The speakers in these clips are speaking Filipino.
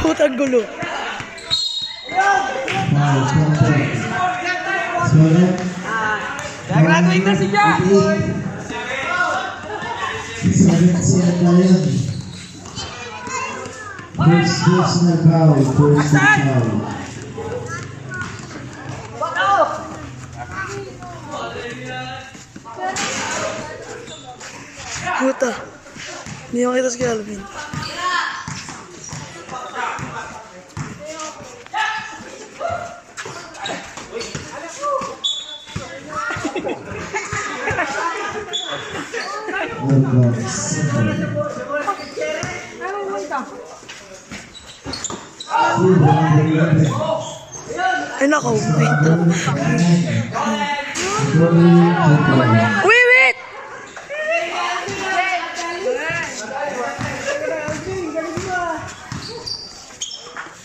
Putang gulo. Graduate na si Jack! First personal foul, personal foul. Puta. Hindi ako kita si Calvin. Ay nako, wait. Wait!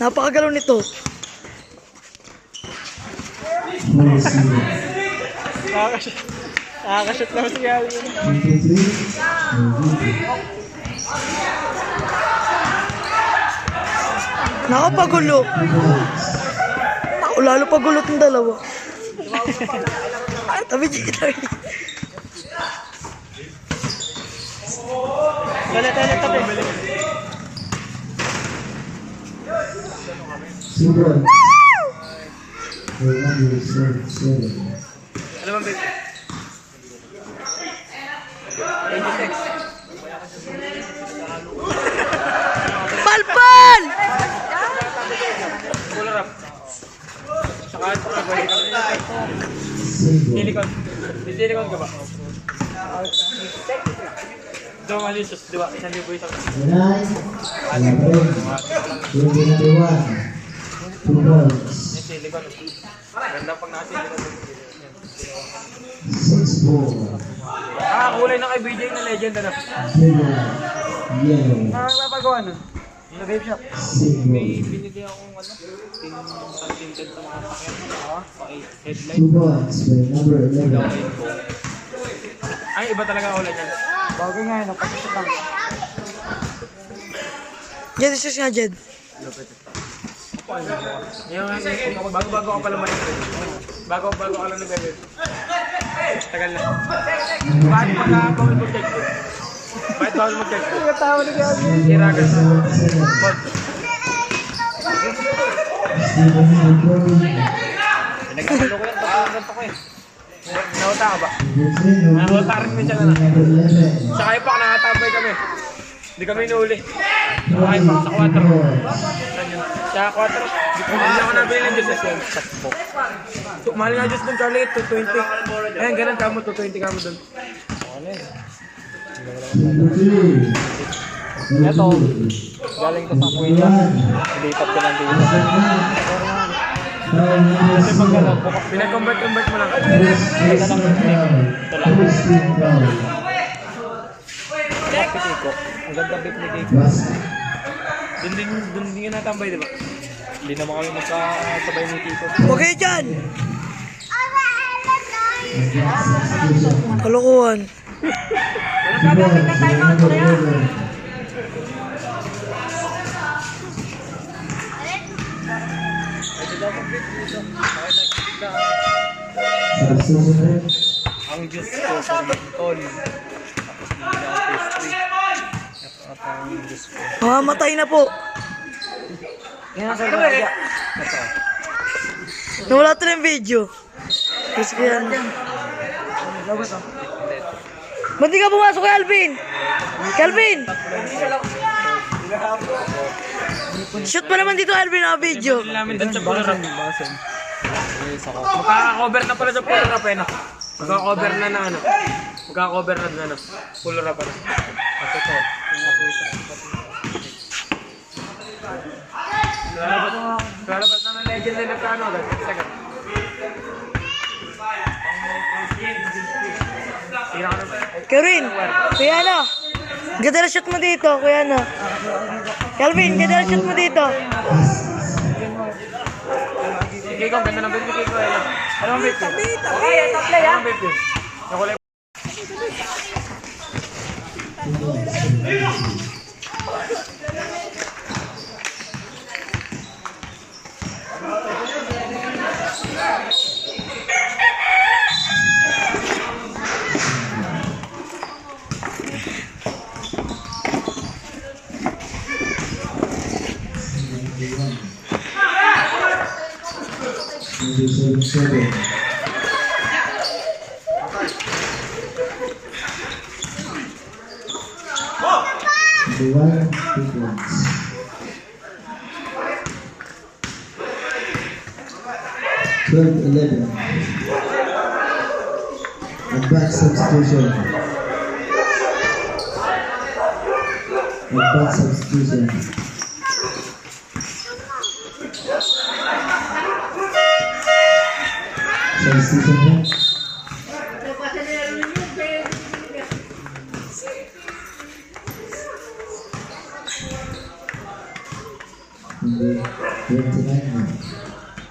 Napakagalaw nito. Nakakashoot naman si Alvin. Nakapagulo. Ako lalo pagulot ng dalawa. Tabi dito. Tabi. Super. Ano bang baby? 86. Palpal! Puller up. Saka ito ka ba? Silicon. May silicon ka ba? Ito ang alisos, diba? 1,000 isang. 2 points. May silicon. Ganda pag naka-silicon. 6-4. Kulay na kay BJ na legend ano? Yellow. Napagawa nun. Sa vape shop. May binili akong tinted sa mga sakyan. Headlight. 2 points by number 11. Ay, iba talaga kulay niyan. Bagay nga yun, napasasok lang. Jed, isus nga, Jed. Bago ka pala bago ka lang nag-vape. Tagal na. Bakit bawal mag-check? Bakit bawal mag-check? Nagkatawa na gano'n. Iragan. Nagkakalo ko yan. Ganto ko eh. Nauta ka ba? Nauta rin mo siya na. Sa kayo pa, nakatambay kami. Hindi kami inuuli. Sa kayo pa, sa 4. Sa 4. Hindi ako nabili ng juices yan. So, mahal nga juice dun, Charlie. 220. Ayan, ganun ka mo. 220 ka mo dun. Ito, galing to sa Kuya. Lipat ko lang dito. Kasi pag gano'n, pinag-convert mo lang. Ito lang yung ito lang. Si Kiko. Ang ganda beef ni Kiko. Doon din natambay, diba? Hindi naman kami magkasabay ni Kiko. Okay dyan! Kalokohan. Ang juice ko sa Mentol. Tapos hindi ako pastry. At ang juice ko. Matay na po. Yan ang sarili ko. Nawala ito ng video. Kasi kaya na. Ba't di ka pumasok kay Alvin? Calvin! Shoot pa naman dito Alvin ang video. Hindi namin dun sa puller up. Magkaka-cover na pala sa puller up eh no? Magkaka-cover na ano. Magkaka-cover na ano. Puller up ano. At ito. Lalabas na ng legend nila sa ano. Second. Kevin, kuya na. Ganda na shoot mo dito, kuya na. Calvin, ganda na shoot mo dito. Sige ko, ganda ng baby ko. Ano ang baby? Tabi! Ano ang baby? Nakulay. points. 22. Number 77. Number 1, 2 points. 12-11. Advanced substitution. Advanced substitution. Substitution. Number 29.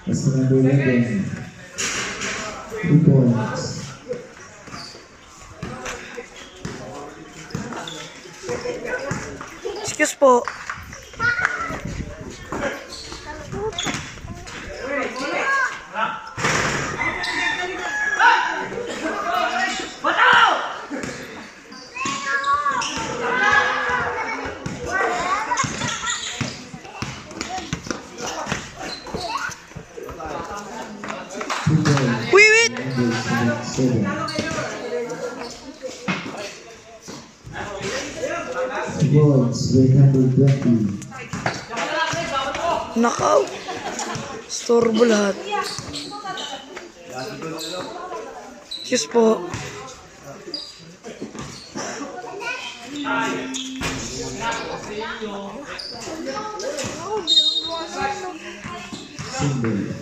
That's the number 11. 2 points. Excuse po. Wait! Number 7. 2 points. 120. Nakaw. Storbo lahat. Excuse po. Single.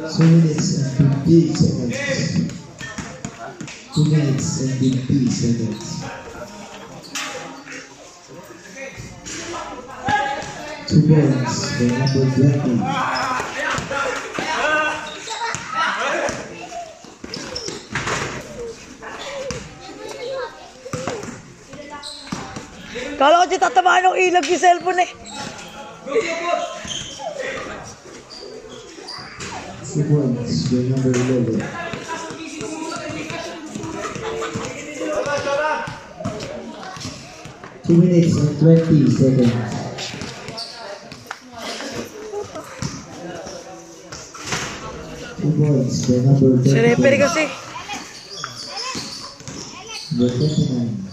2 minutes and 50 seconds. 2 minutes and 50 seconds. 2 points for number 20. Kala ko di tatamaan ng ilag yung cellphone eh. 2 points for number 11. 2 minutes and 20 seconds. 2 points for number 20. Si referee kasi. Number 29.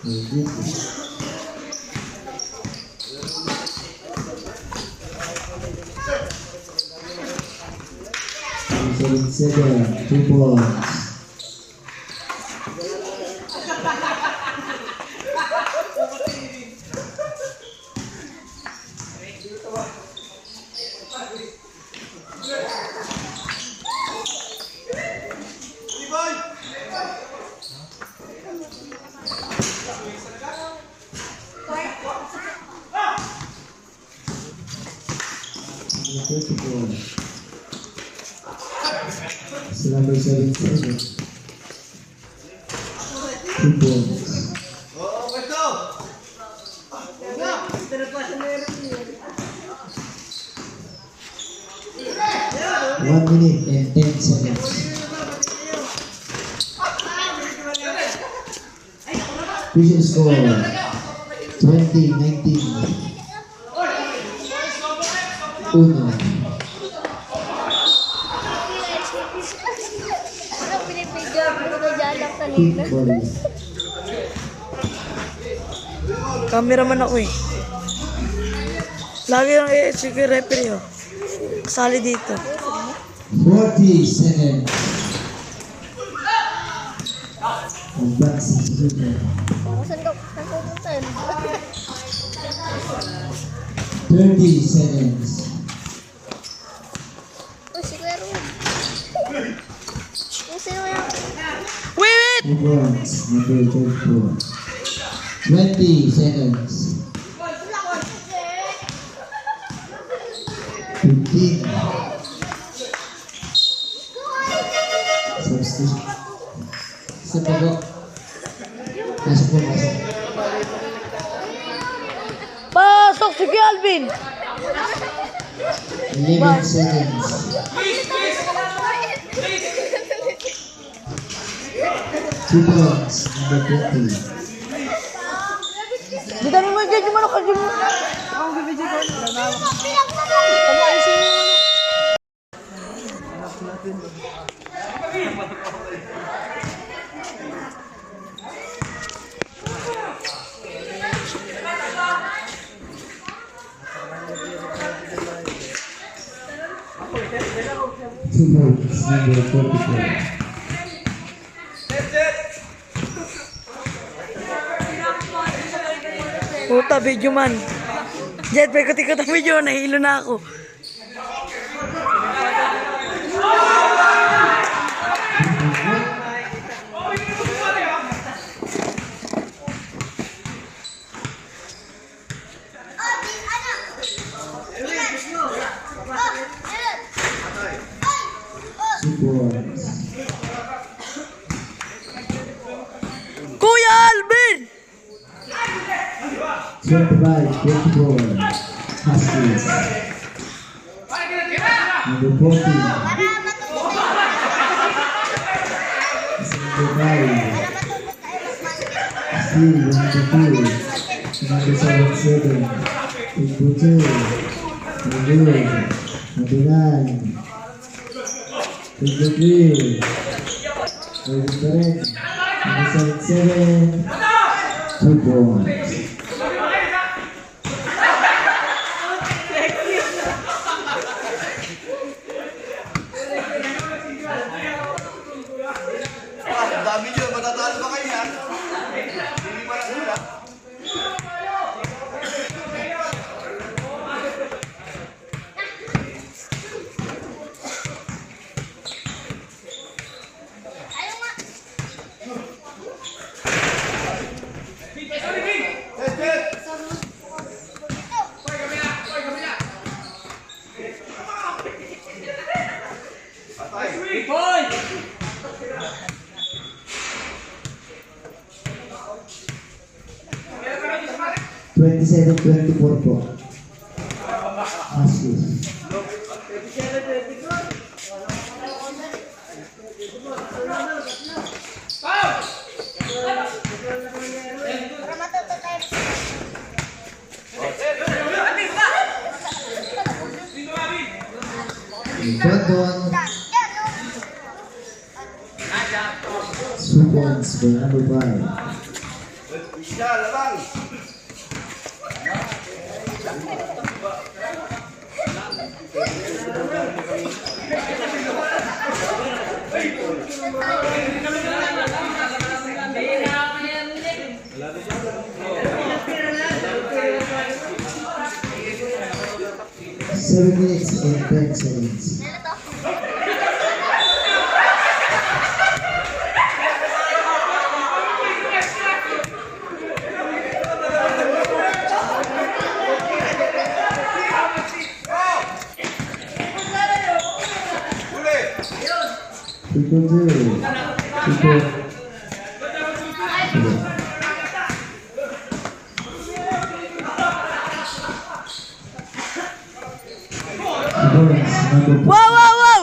Very good. Number 77, 2 points. Number 34. It's number 77. 2 points. 1 minute and 10 seconds. Official score 20-19. Uno. Quick ball. Cameraman ako eh. Lagi lang eh, sige referee oh. Kasali dito. 40 seconds. Advance substitution. 30 seconds. Wait! 2 points. Number 34. 20 seconds. 15. Substitution. Sa bago. Pasok po, pasok. Pasok si Kuya Alvin. 11 seconds. 2 points, number 20. Di tayo mo dyan yung manok ka dyan mo. Two points, number 44. Puta, video man. Jet, may ikot-ikot ang video. Nahilo na ako. Two points. Kuya Alvin! 25-24. Huskies. Number 14. Number 5. Steve, number 2. Number 7. Number 2. Number 9. Number 3. Number 7. 2 points. Dami nyo, matatalo ba kayo yan? Hindi pa lang sila. Patay! 27-24 po. Huskies. Brandon. 2 points for number 5. Isya, labang! Seven minutes and 10 seconds. People do. People. Wow, wow, wow!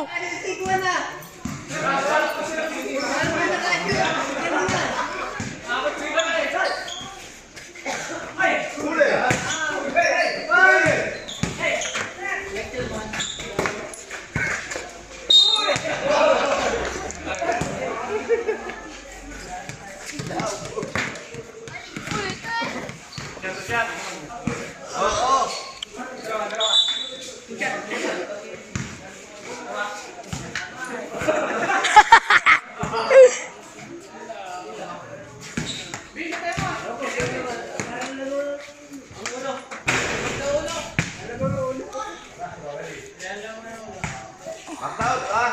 Out, ah!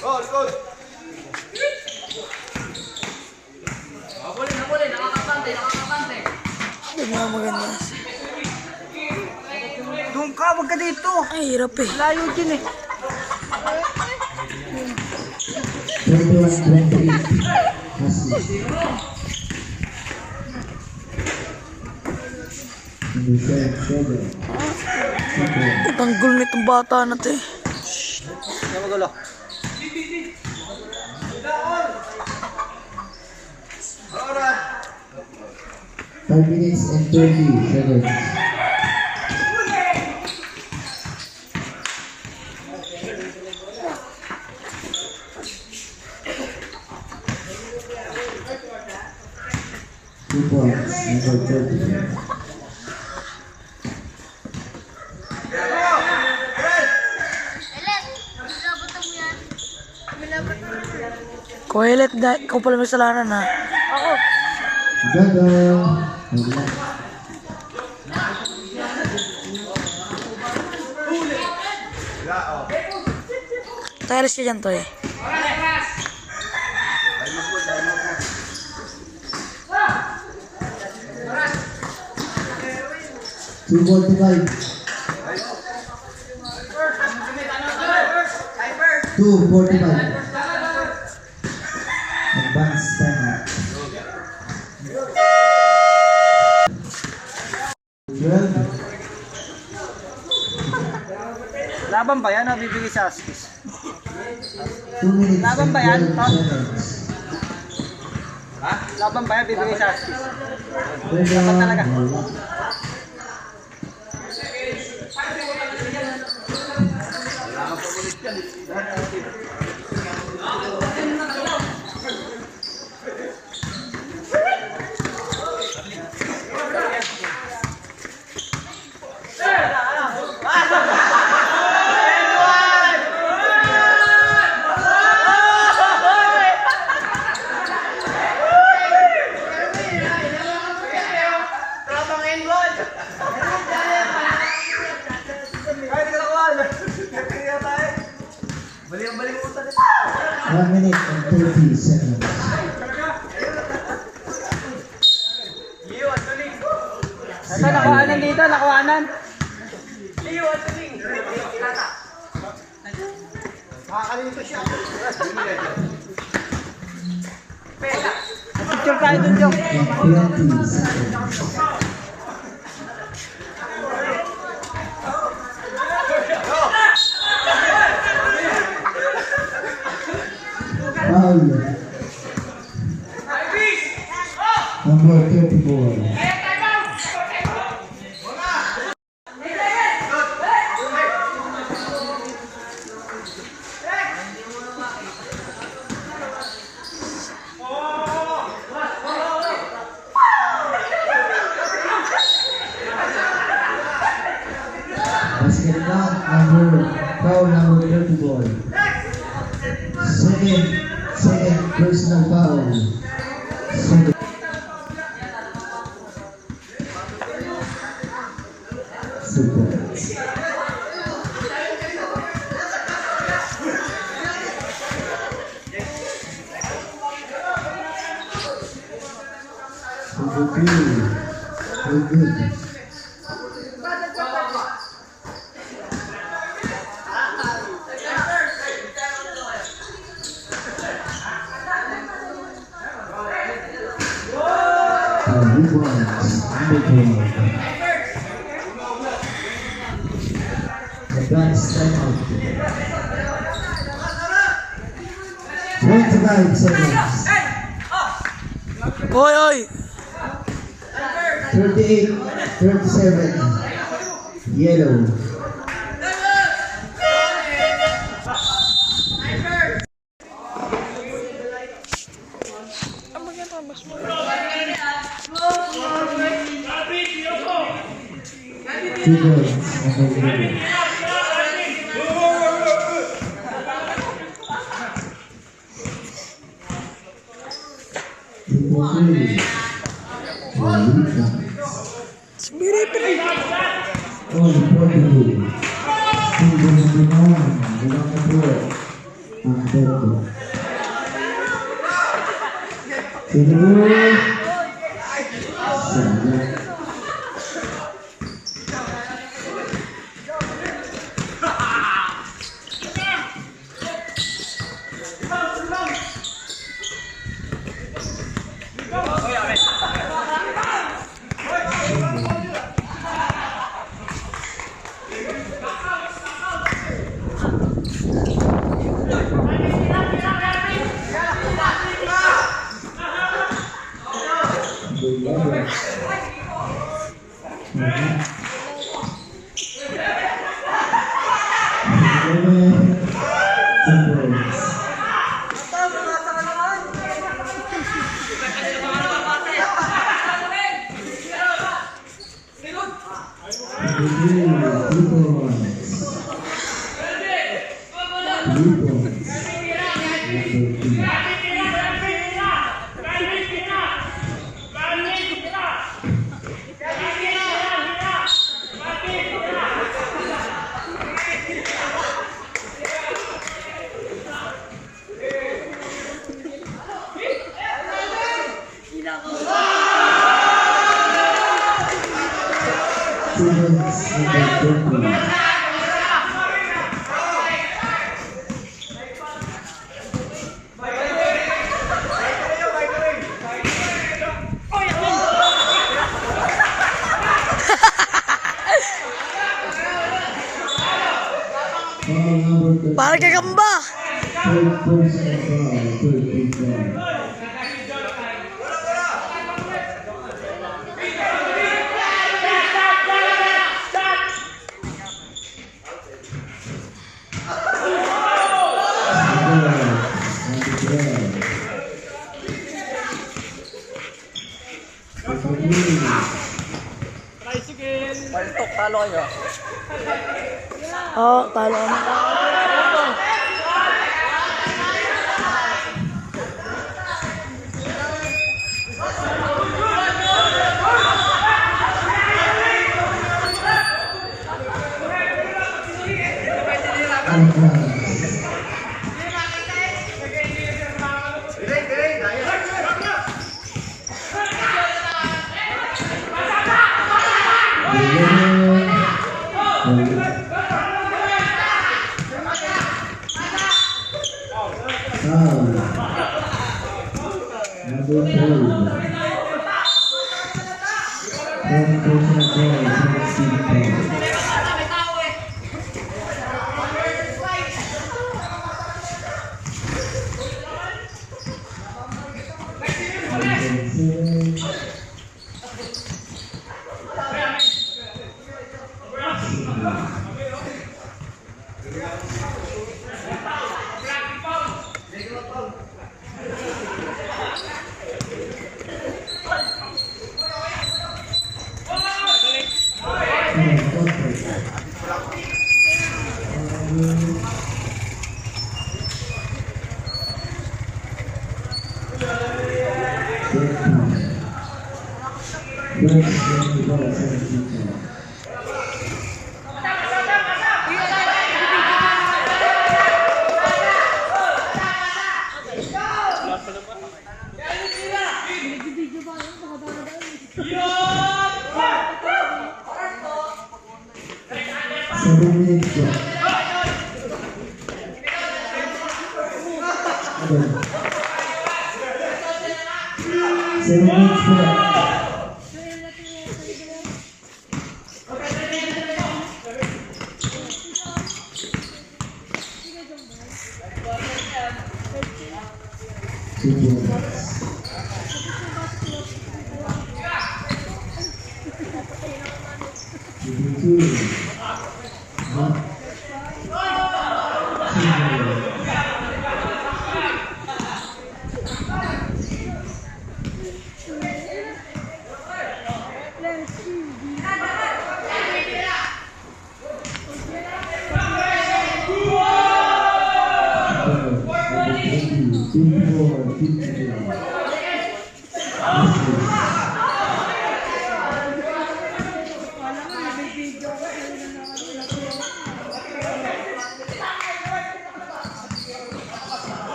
Go, go! Maganda. Doon ka, wag ka dito. Ay, hirap eh. Layo din eh. 21-28. Huskies. Number 7. Tanggol nitong bata na to eh. Kaya magulo. 5 minutes and 30 seconds. Two points, number 30. Kuwelet, ikaw pala may kasalanan ha. Ako. Ganda. Wala. Tiles ka dyan to eh. Two 45. 2:45. Advance time. 12. Laban ba yan o bibigay sa Huskies? 2 minutes Laban and ba yan, 12 Tom? seconds. Laban ba yan bibigay sa Huskies? Ganda. talaga. Wala. One minute and 30 seconds. Ito, nakuhanan dito, nakuhanan. Picture tayo dun, Jok. And 20 seconds. Foul. Number 34. Basket count foul number 34. Second personal foul. Second. Super. Number 3. Very good. Advance timeout. 25 seconds. Oy, oy! 38, 37. Yellow. Two points, number 11. Spirit rin! Oh, Portugal. Single number 9. Walang na ang Porto. Single. Sayang. Parang gagamba. Third personal foul, third big foul. Paltok, talo kayo. Oo, talo kami.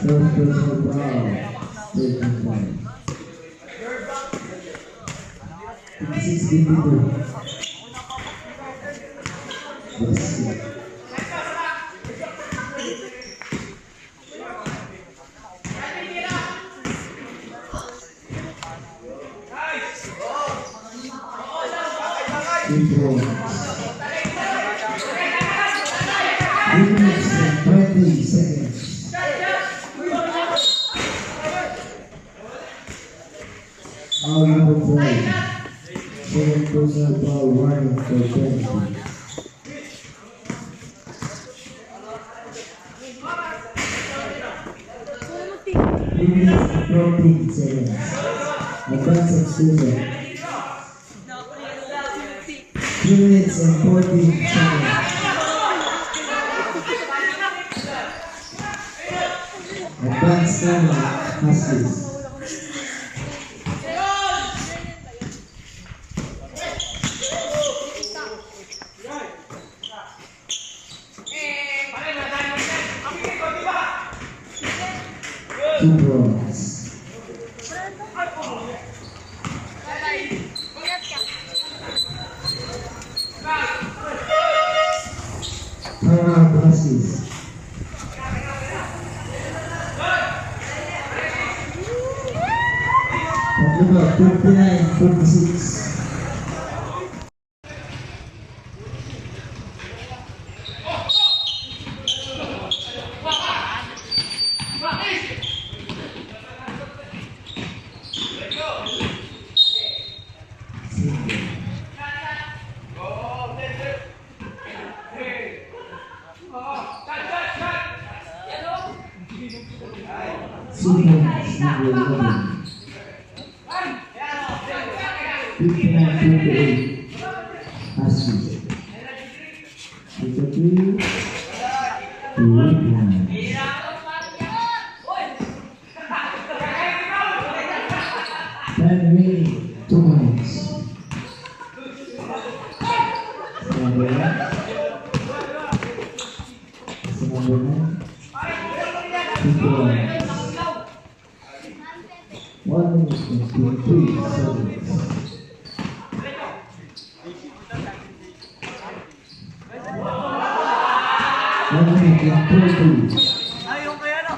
First personal foul. Third and 5. 56-52. Basket. Free throw. 3 minutes and 20 seconds. Foul number 4. Second personal foul warning for penalty. 3 minutes and 14 seconds. Advance exclusion. 3 minutes and 14 seconds. Advance timeout. Huskies. Two balls. Timeout Huskies. About 59-56. Simmons, number 11. 59-28. Huskies. Take a 3. 2-1. Time remaining 2 minutes. Number 1. Number 9. 2-1. 1 minute and 23 seconds. Ayun kaya no?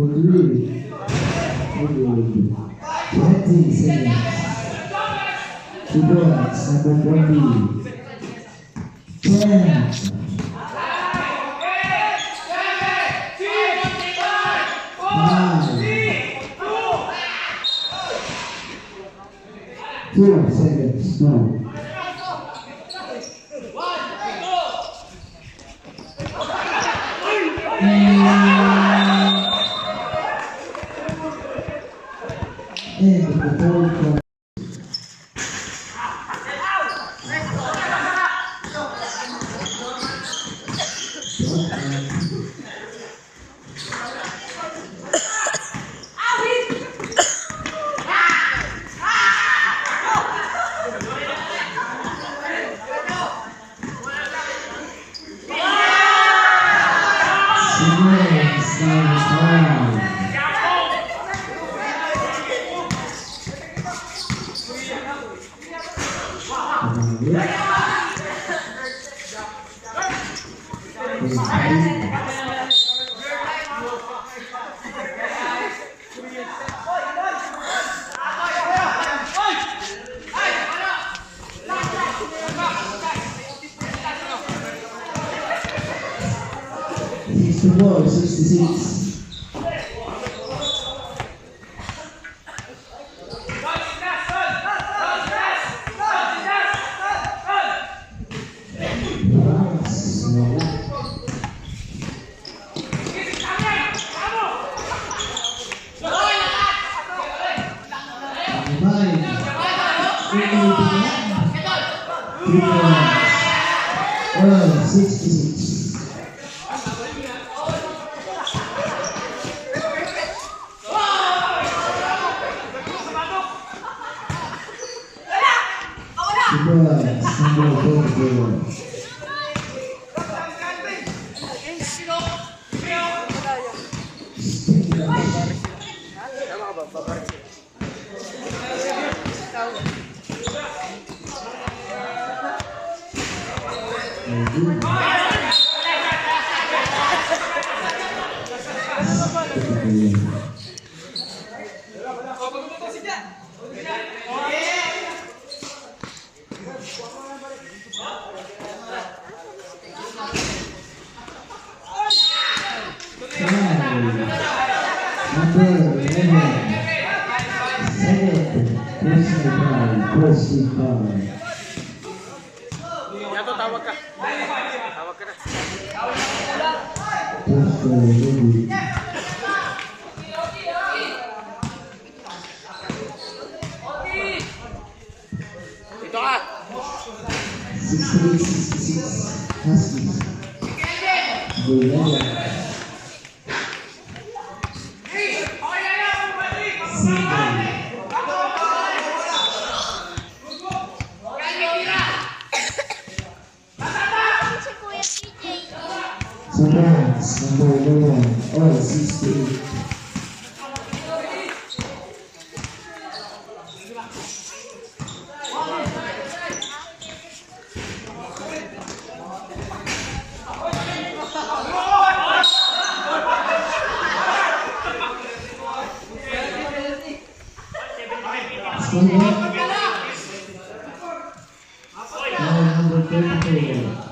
3. Good. 20 seconds. 2 points, number 20. 10. 2 seconds, no. And the ball He's the ball, 66. Oh, 66. Number 44. Yato, tawag ka. Tawag ka na. Dito ka. 66. Huskies. Number 1, all 68. Number 34.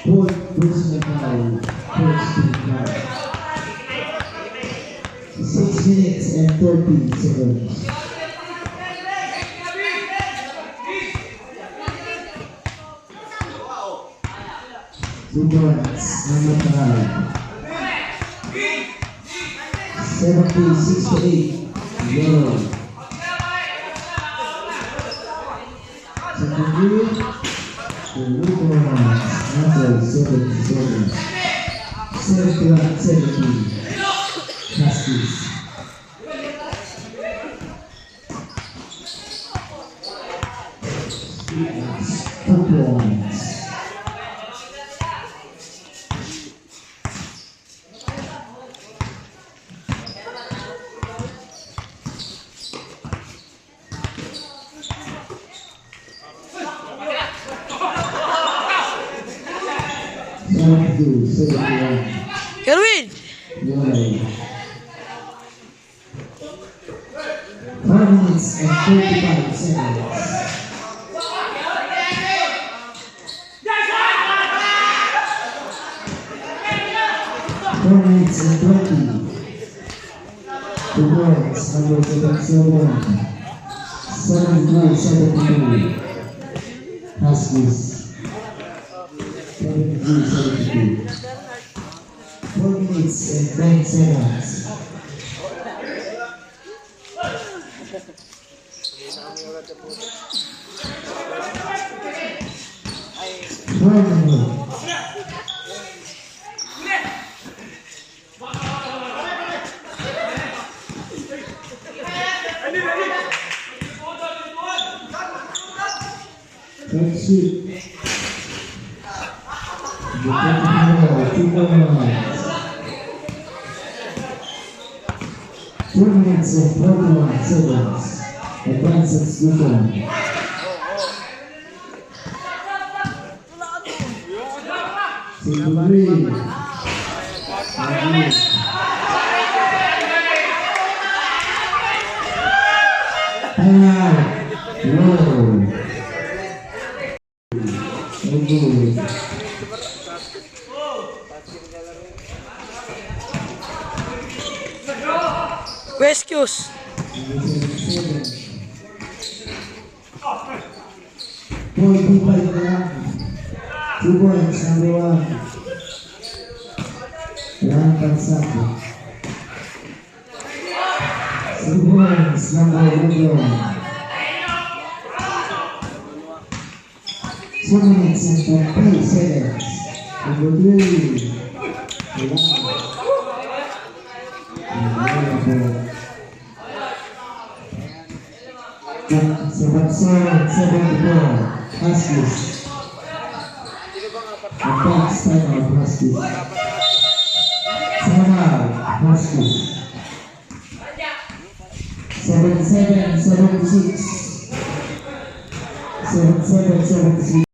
Fourth personal foul. First team foul. 6 minutes and 30 seconds. Two points, number 5. 76-8. Yellow. Second group. The points, number 77. 71-17. Huskies. Two points. Kerwin! Yellow. 4 minutes and 35 seconds. 4 minutes and 20. 2 points, number 77. 73-72. Huskies. 73-72. 4 minutes and 10 seconds. One minute. Let's shoot. The 2 minutes. 2 minutes and 41 seconds. Advance execution. Rescues. 45 na lang. 2 points, number 1. Yan, pansako. 2 points, number 1. 2 minutes and 20 seconds. Number 3. Yan. 7-4. Huskies. Advance time out, Huskies. Time out, Huskies. 7-7, 7-6. 7-7, 7-6.